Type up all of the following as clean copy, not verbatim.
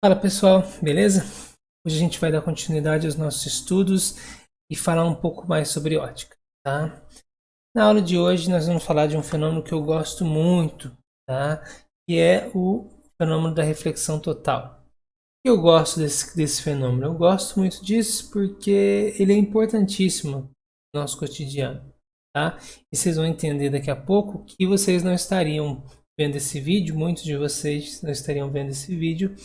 Fala pessoal, beleza? Hoje a gente vai dar continuidade aos nossos estudos e falar um pouco mais sobre ótica, tá? Na aula de hoje nós vamos falar de um fenômeno que eu gosto muito, tá? Que é o fenômeno da reflexão total. Eu gosto desse fenômeno, eu gosto muito disso porque ele é importantíssimo no nosso cotidiano, tá? E vocês vão entender daqui a pouco que vocês não estariam vendo esse vídeo, muitos de vocês não estariam vendo esse vídeo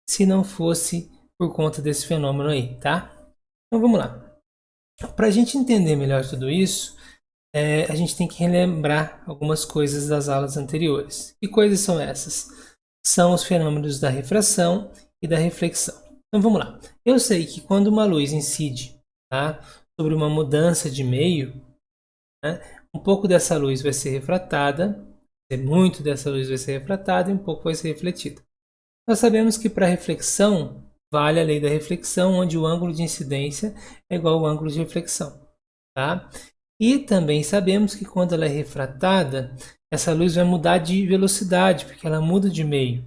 se não fosse por conta desse fenômeno aí, tá? Então vamos lá. Para a gente entender melhor tudo isso, a gente tem que relembrar algumas coisas das aulas anteriores. Que coisas são essas? São os fenômenos da refração e da reflexão. Então vamos lá. Eu sei que quando uma luz incide, tá, sobre uma mudança de meio, né, um pouco dessa luz vai ser refratada, muito dessa luz vai ser refratada e um pouco vai ser refletida. Nós sabemos que para reflexão vale a lei da reflexão, onde o ângulo de incidência é igual ao ângulo de reflexão. Tá? E também sabemos que quando ela é refratada, essa luz vai mudar de velocidade, porque ela muda de meio.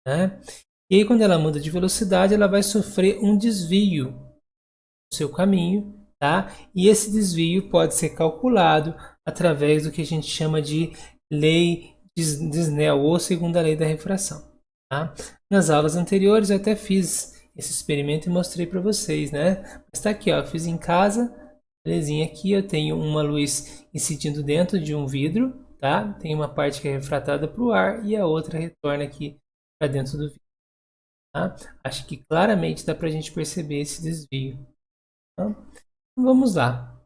Né? E aí, quando ela muda de velocidade, ela vai sofrer um desvio no seu caminho. Tá? E esse desvio pode ser calculado através do que a gente chama de lei de Snell, ou segunda lei da refração. Tá? Nas aulas anteriores eu até fiz esse experimento e mostrei para vocês, né? Mas tá aqui, ó, eu fiz em casa, belezinha. Aqui eu tenho uma luz incidindo dentro de um vidro, tá? Tem uma parte que é refratada para o ar e a outra retorna aqui para dentro do vidro. Tá? Acho que claramente dá para a gente perceber esse desvio. Tá? Então, vamos lá.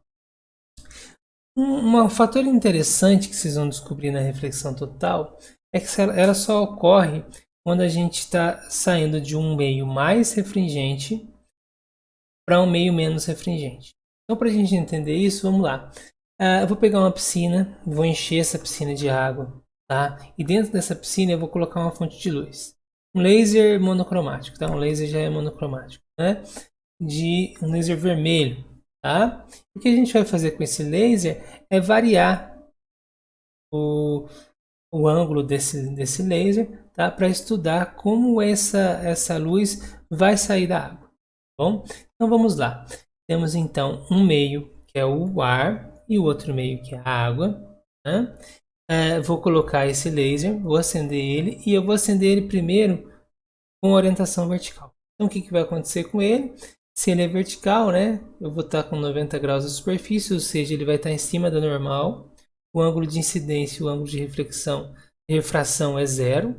Um fator interessante que vocês vão descobrir na reflexão total é que ela só ocorre quando a gente está saindo de um meio mais refringente para um meio menos refringente. Então, para a gente entender isso, vamos lá. Eu vou pegar uma piscina, vou encher essa piscina de água, tá? E dentro dessa piscina eu vou colocar uma fonte de luz. Um laser monocromático, tá? Um laser já é monocromático, né? De um laser vermelho, tá? O que a gente vai fazer com esse laser é variar o, o ângulo desse laser, tá? Para estudar como essa luz vai sair da água. Bom, então vamos lá. Temos então um meio que é o ar e o outro meio que é a água. Né? Vou colocar esse laser, vou acender ele e eu vou acender ele primeiro com orientação vertical. Então o que vai acontecer com ele? Se ele é vertical, né? Eu vou estar com 90 graus de superfície, ou seja, ele vai estar em cima da normal. O ângulo de incidência e o ângulo de refração é zero,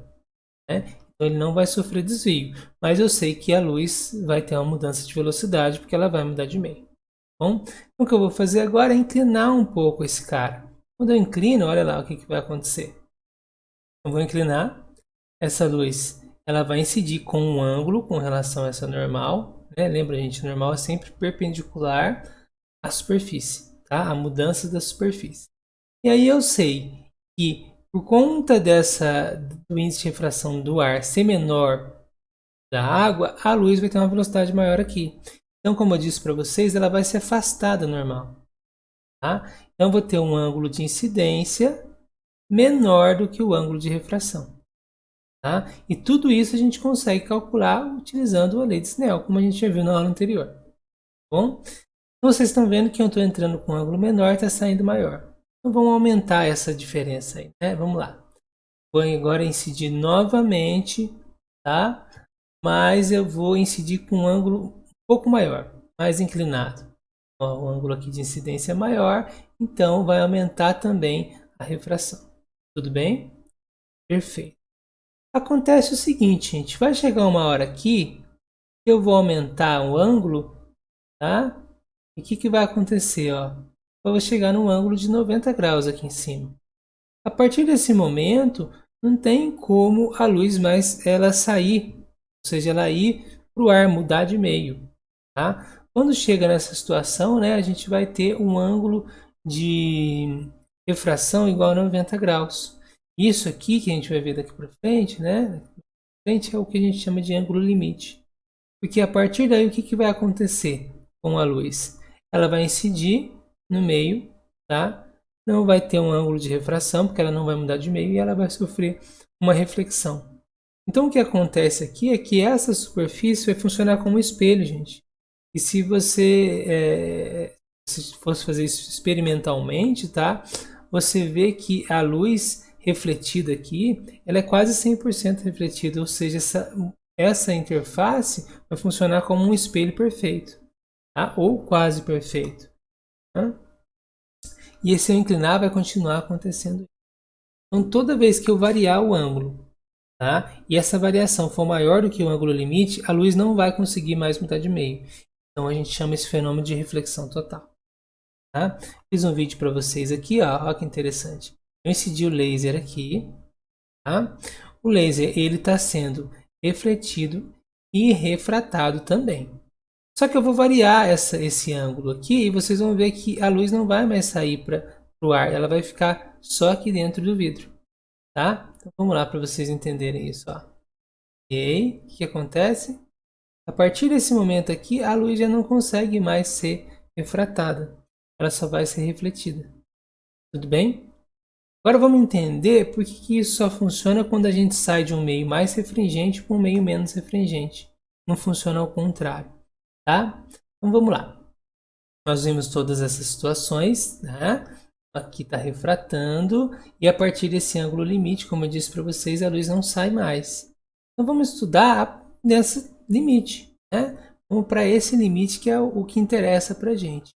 né? Então ele não vai sofrer desvio. Mas eu sei que a luz vai ter uma mudança de velocidade porque ela vai mudar de meio. Bom, então o que eu vou fazer agora é inclinar um pouco esse cara. Quando eu inclino, olha lá o que vai acontecer. Eu vou inclinar essa luz, ela vai incidir com um ângulo com relação a essa normal, né? Lembra, gente, normal é sempre perpendicular à superfície, tá? A mudança da superfície. E aí eu sei que por conta do índice de refração do ar ser menor da água, a luz vai ter uma velocidade maior aqui. Então, como eu disse para vocês, ela vai se afastar da normal, tá? Então, eu vou ter um ângulo de incidência menor do que o ângulo de refração. Tá? E tudo isso a gente consegue calcular utilizando a lei de Snell, como a gente já viu na aula anterior. Tá bom? Então vocês estão vendo que eu estou entrando com um ângulo menor e está saindo maior. Então vamos aumentar essa diferença aí. Né? Vamos lá. Vou agora incidir novamente, tá? Mas eu vou incidir com um ângulo um pouco maior, mais inclinado. Ó, o ângulo aqui de incidência é maior, então vai aumentar também a refração. Tudo bem? Perfeito. Acontece o seguinte, gente, vai chegar uma hora aqui que eu vou aumentar o ângulo, tá? E o que vai acontecer, ó? Eu vou chegar num ângulo de 90 graus aqui em cima. A partir desse momento, não tem como a luz mais ela sair, ou seja, ela ir para o ar, mudar de meio, tá? Quando chega nessa situação, né, a gente vai ter um ângulo de refração igual a 90 graus. Isso aqui que a gente vai ver daqui para frente, né? Frente é o que a gente chama de ângulo limite. Porque a partir daí o que vai acontecer com a luz? Ela vai incidir no meio, tá? Não vai ter um ângulo de refração, porque ela não vai mudar de meio e ela vai sofrer uma reflexão. Então o que acontece aqui é que essa superfície vai funcionar como espelho, gente. E se você se fosse fazer isso experimentalmente, tá? Você vê que a luz refletida aqui, ela é quase 100% refletida, ou seja, essa interface vai funcionar como um espelho perfeito, tá? Ou quase perfeito. Tá? E esse eu inclinar vai continuar acontecendo. Então toda vez que eu variar o ângulo, tá? E essa variação for maior do que o ângulo limite, a luz não vai conseguir mais mudar de meio. Então a gente chama esse fenômeno de reflexão total. Tá? Fiz um vídeo para vocês aqui, ó, olha que interessante. Eu incidi o laser aqui, tá? O laser ele está sendo refletido e refratado também. Só que eu vou variar esse ângulo aqui e vocês vão ver que a luz não vai mais sair para o ar, ela vai ficar só aqui dentro do vidro, tá? Então vamos lá para vocês entenderem isso, ó. Ok, o que acontece? A partir desse momento aqui, a luz já não consegue mais ser refratada, ela só vai ser refletida. Tudo bem? Agora vamos entender por que isso só funciona quando a gente sai de um meio mais refringente para um meio menos refringente. Não funciona ao contrário, tá? Então vamos lá. Nós vimos todas essas situações, né? Aqui está refratando e a partir desse ângulo limite, como eu disse para vocês, a luz não sai mais. Então vamos estudar nesse limite, né? Vamos para esse limite que é o que interessa para a gente.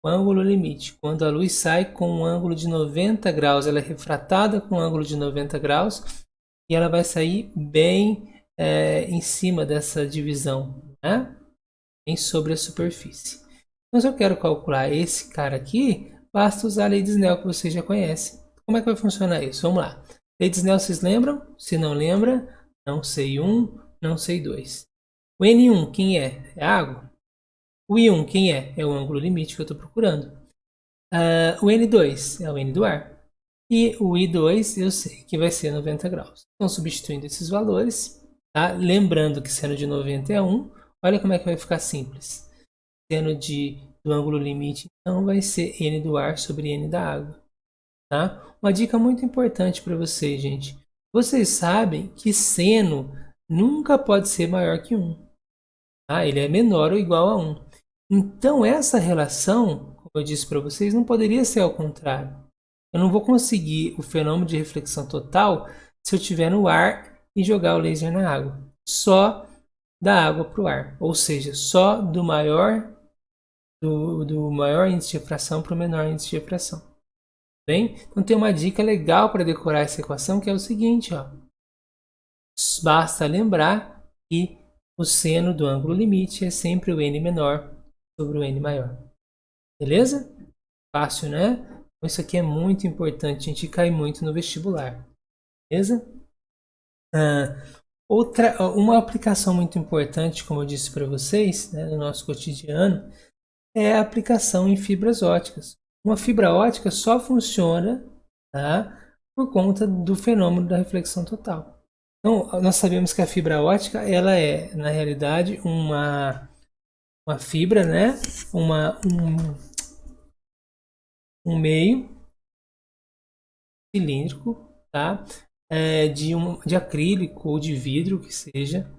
O ângulo limite, quando a luz sai com um ângulo de 90 graus, ela é refratada com um ângulo de 90 graus e ela vai sair bem em cima dessa divisão, né? Bem sobre a superfície. Então, se eu quero calcular esse cara aqui, basta usar a lei de Snell que vocês já conhecem. Como é que vai funcionar isso? Vamos lá. Lei de Snell, vocês lembram? Se não lembra, não sei 1, não sei 2. O N1, quem é? É água? O I1, quem é? É o ângulo limite que eu estou procurando. O N2 é o N do ar. E o I2 eu sei que vai ser 90 graus. Então, substituindo esses valores, tá? Lembrando que seno de 90 é 1, olha como é que vai ficar simples. Seno do ângulo limite, então, vai ser N do ar sobre N da água. Tá? Uma dica muito importante para vocês, gente. Vocês sabem que seno nunca pode ser maior que 1. Tá? Ele é menor ou igual a 1. Então, essa relação, como eu disse para vocês, não poderia ser ao contrário. Eu não vou conseguir o fenômeno de reflexão total se eu estiver no ar e jogar o laser na água. Só da água para o ar. Ou seja, só do maior índice de refração para o menor índice de refração. Bem? Então tem uma dica legal para decorar essa equação que é o seguinte, ó. Basta lembrar que o seno do ângulo limite é sempre o n menor sobre o n maior. Beleza? Fácil, né? Isso aqui é muito importante, a gente cai muito no vestibular. Beleza? Uma aplicação muito importante, como eu disse para vocês, né, no nosso cotidiano, é a aplicação em fibras óticas. Uma fibra ótica só funciona, tá, por conta do fenômeno da reflexão total. Então, nós sabemos que a fibra ótica ela é, na realidade, uma fibra, né, um meio cilíndrico, tá, de acrílico ou de vidro, que seja,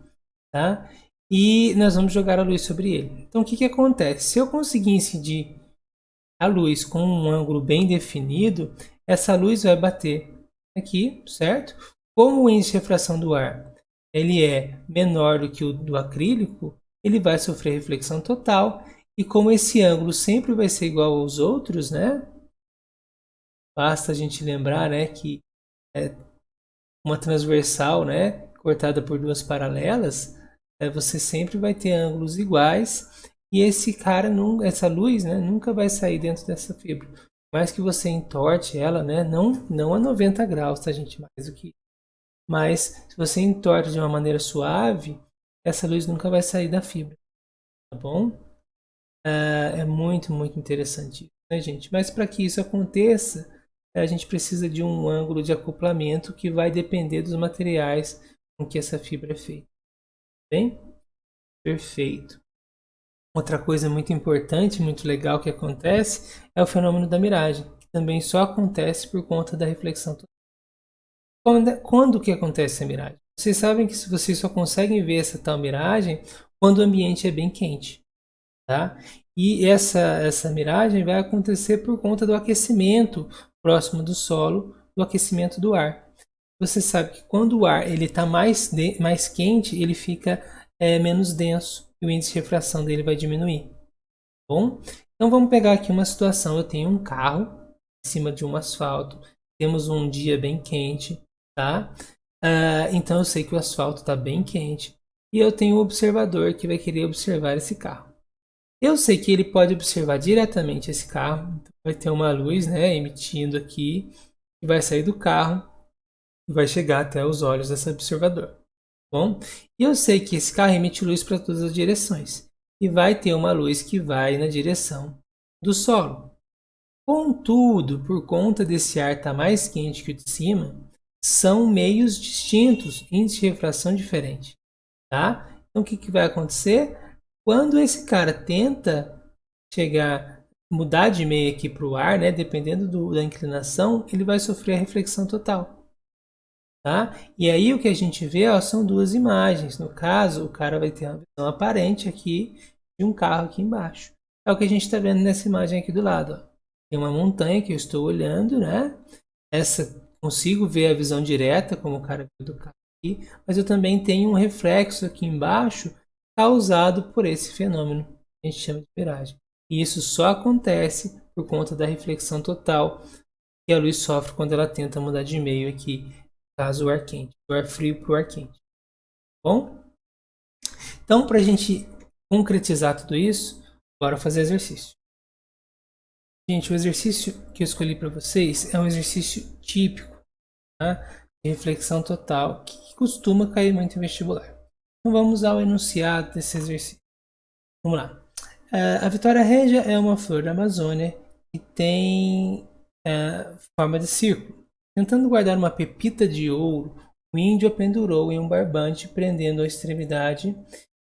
tá, e nós vamos jogar a luz sobre ele. Então, o que acontece? Se eu conseguir incidir a luz com um ângulo bem definido, essa luz vai bater aqui, certo? Como o índice de refração do ar ele é menor do que o do acrílico, ele vai sofrer reflexão total. E como esse ângulo sempre vai ser igual aos outros, né? Basta a gente lembrar, né, que é uma transversal, né, cortada por duas paralelas, você sempre vai ter ângulos iguais e esse cara, essa luz, né, nunca vai sair dentro dessa fibra. Mais que você entorte ela, né, não a 90 graus, tá, gente? Mais do que. Mas se você entorta de uma maneira suave, essa luz nunca vai sair da fibra, tá bom? É muito, muito interessante isso, né, gente? Mas para que isso aconteça, a gente precisa de um ângulo de acoplamento que vai depender dos materiais com que essa fibra é feita. Bem? Perfeito. Outra coisa muito importante, muito legal que acontece é o fenômeno da miragem, que também só acontece por conta da reflexão total. Quando que acontece a miragem? Vocês sabem que vocês só conseguem ver essa tal miragem quando o ambiente é bem quente, tá? E essa miragem vai acontecer por conta do aquecimento próximo do solo, do aquecimento do ar. Você sabe que quando o ar ele está mais quente, ele fica menos denso e o índice de refração dele vai diminuir. Bom, então vamos pegar aqui uma situação. Eu tenho um carro em cima de um asfalto, temos um dia bem quente, tá? Então eu sei que o asfalto está bem quente e eu tenho um observador que vai querer observar esse carro. Eu sei que ele pode observar diretamente esse carro, então vai ter uma luz, né, emitindo aqui, que vai sair do carro e vai chegar até os olhos desse observador. Bom, e eu sei que esse carro emite luz para todas as direções e vai ter uma luz que vai na direção do solo. Contudo, por conta desse ar estar mais quente que o de cima, são meios distintos, índice de refração diferente, tá? Então o que vai acontecer? Quando esse cara tenta chegar, mudar de meio aqui para o ar, né, dependendo da inclinação, ele vai sofrer a reflexão total. Tá? E aí o que a gente vê ó, são duas imagens. No caso, o cara vai ter uma visão aparente aqui de um carro aqui embaixo. É o que a gente está vendo nessa imagem aqui do lado. Ó. Tem uma montanha que eu estou olhando, né? Essa consigo ver a visão direta, como o cara viu do carro aqui, mas eu também tenho um reflexo aqui embaixo causado por esse fenômeno que a gente chama de miragem. E isso só acontece por conta da reflexão total que a luz sofre quando ela tenta mudar de meio aqui caso o ar quente, do ar frio para o ar quente. Bom? Então, para a gente concretizar tudo isso, bora fazer exercício. Gente, o exercício que eu escolhi para vocês é um exercício típico, tá? De reflexão total, que costuma cair muito em vestibular. Então, vamos ao enunciado desse exercício. Vamos lá. A Vitória Régia é uma flor da Amazônia que tem forma de círculo. Tentando guardar uma pepita de ouro, o índio a pendurou em um barbante, prendendo a extremidade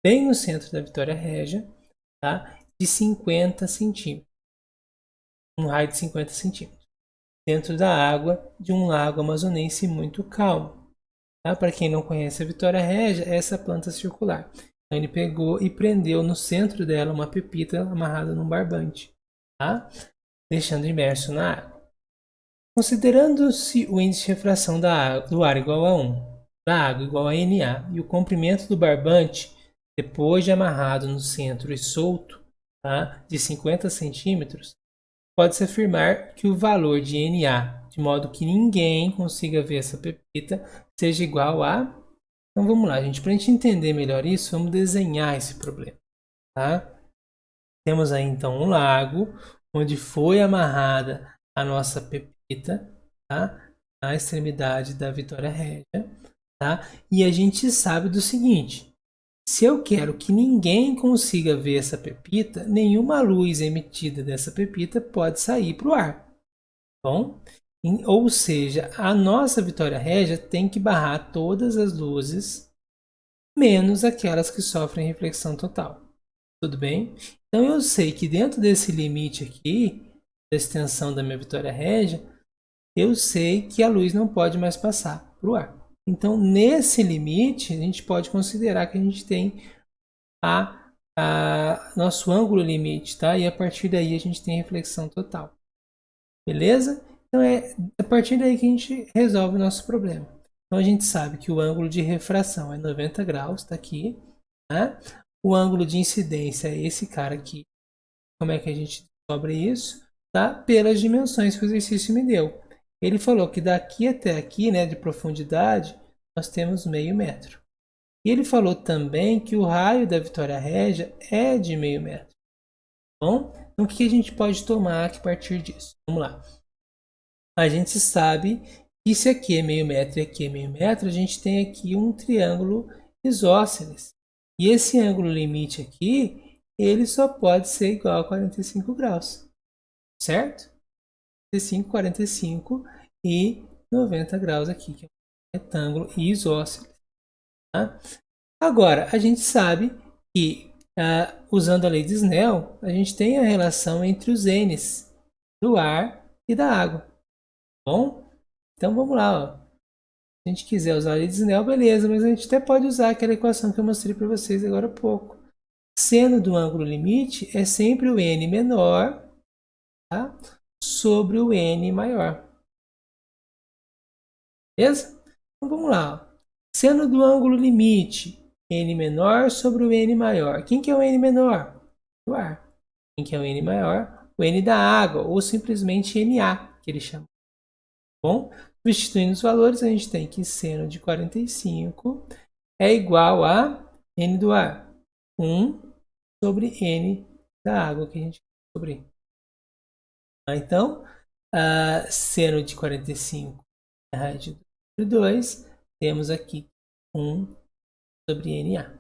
bem no centro da Vitória Régia, tá? De 50 centímetros, um raio de 50 centímetros, dentro da água de um lago amazonense muito calmo. Tá? Para quem não conhece a Vitória Régia, é essa planta circular. Então ele pegou e prendeu no centro dela uma pepita amarrada num barbante, tá? Deixando imerso na água. Considerando-se o índice de refração do ar igual a 1, da água igual a Na e o comprimento do barbante, depois de amarrado no centro e solto, tá, de 50 centímetros, pode-se afirmar que o valor de Na, de modo que ninguém consiga ver essa pepita, seja igual a... Então vamos lá, gente. Para a gente entender melhor isso, vamos desenhar esse problema. Tá? Temos aí então um lago onde foi amarrada a nossa pepita, tá? Na extremidade da Vitória Régia, tá? E a gente sabe do seguinte: se eu quero que ninguém consiga ver essa pepita, nenhuma luz emitida dessa pepita pode sair para o ar. Bom? Ou seja, a nossa Vitória Régia tem que barrar todas as luzes, menos aquelas que sofrem reflexão total. Tudo bem? Então eu sei que dentro desse limite aqui, da extensão da minha Vitória Régia, eu sei que a luz não pode mais passar para o ar. Então, nesse limite, a gente pode considerar que a gente tem nosso ângulo limite, tá? E a partir daí a gente tem reflexão total. Beleza? Então é a partir daí que a gente resolve o nosso problema. Então a gente sabe que o ângulo de refração é 90 graus, está aqui. Né? O ângulo de incidência é esse cara aqui. Como é que a gente descobre isso? Tá? Pelas dimensões que o exercício me deu. Ele falou que daqui até aqui, né, de profundidade, nós temos meio metro. E ele falou também que o raio da Vitória Régia é de meio metro. Bom, então o que a gente pode tomar a partir disso? Vamos lá. A gente sabe que se aqui é meio metro e aqui é meio metro, a gente tem aqui um triângulo isósceles. E esse ângulo limite aqui, ele só pode ser igual a 45 graus. Certo? 45, 45 e 90 graus aqui, que é um retângulo isósceles. Tá? Agora, a gente sabe que, usando a lei de Snell, a gente tem a relação entre os N's do ar e da água. Bom, então vamos lá. Ó. a gente quiser usar a lei de Snell, beleza, mas a gente até pode usar aquela equação que eu mostrei para vocês agora há pouco. Seno do ângulo limite é sempre o n menor, tá, sobre o n maior. Beleza? Então vamos lá. Seno do ângulo limite, n menor sobre o n maior. Quem que é o n menor? O ar. Quem que é o n maior? O n da água, ou simplesmente Na, que ele chama. Bom, substituindo os valores, a gente tem que seno de 45 é igual a n do ar, 1 sobre n da água que a gente descobriu. Então, seno de 45 é raiz de 2 sobre 2, temos aqui 1 sobre Na.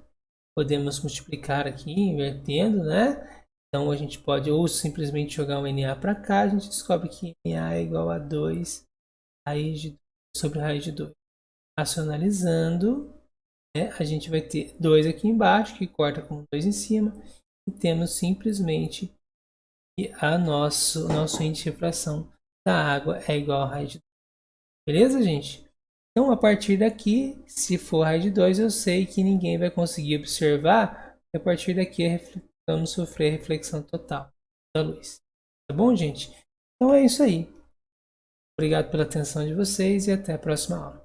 Podemos multiplicar aqui, invertendo, né? Então, a gente pode ou simplesmente jogar o Na para cá, a gente descobre que Na é igual a 2 raiz de 2 sobre raiz de 2. Racionalizando, né, a gente vai ter 2 aqui embaixo, que corta com 2 em cima, e temos simplesmente que nosso índice de refração da água é igual a raiz de 2. Beleza, gente? Então, a partir daqui, se for raiz de 2, eu sei que ninguém vai conseguir observar, e a partir daqui vamos sofrer reflexão total da luz. Tá bom, gente? Então é isso aí. Obrigado pela atenção de vocês e até a próxima aula.